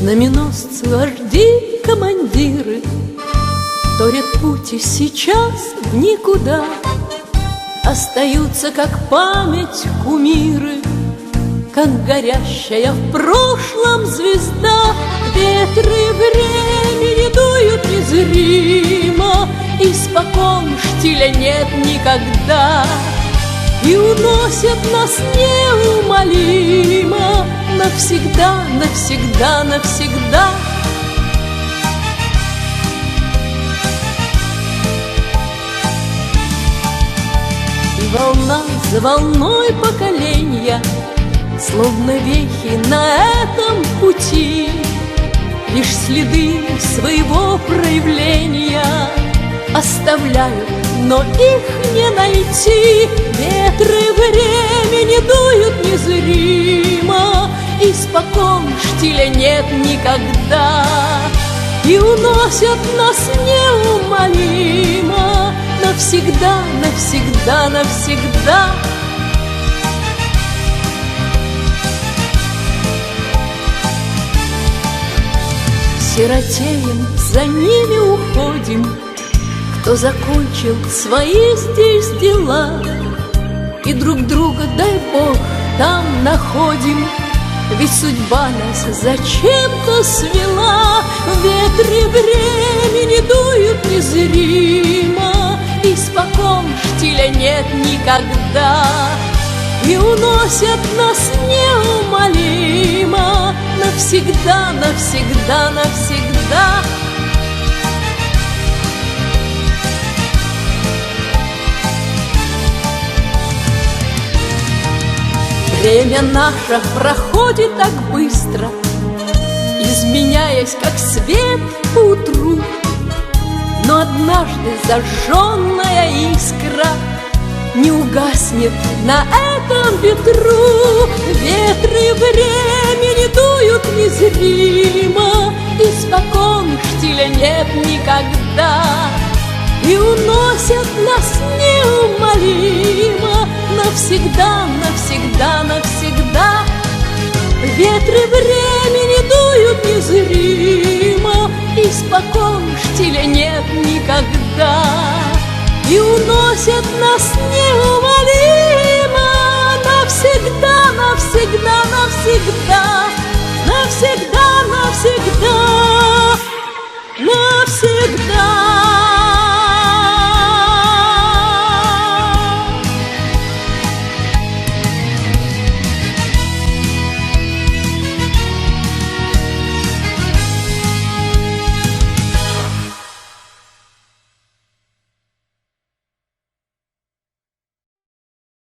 Знаменосцы, вожди, командиры торят путь и сейчас в никуда. Остаются, как память, кумиры, как горящая в прошлом звезда. Ветры времени дуют незримо, испокон штиля нет никогда. И уносят нас неумолимо навсегда, навсегда, навсегда. И волна за волной поколения, словно вехи на этом пути, лишь следы своего проявления оставляют, но их не найти. Ветры времени дуют незримо, испокон штиля нет никогда. И уносят нас неумолимо навсегда, навсегда, навсегда. Сиротеем за ними уходим, кто закончил свои здесь дела. И друг друга, дай Бог, там находим, ведь судьба нас зачем-то свела. Ветры времени дуют незримо, испокон штиля нет никогда. И уносят нас неумолимо навсегда, навсегда, навсегда. Время наше проходит так быстро, изменяясь, как свет по утру. Но однажды зажженная искра не угаснет на этом ветру. Ветры времени дуют незримо, испокон штиля нет никогда. И уносят нас неумолимо навсегда, навсегда, навсегда. Ветры времени дуют незримо, испокон штиля нет никогда. И уносят нас неумолимо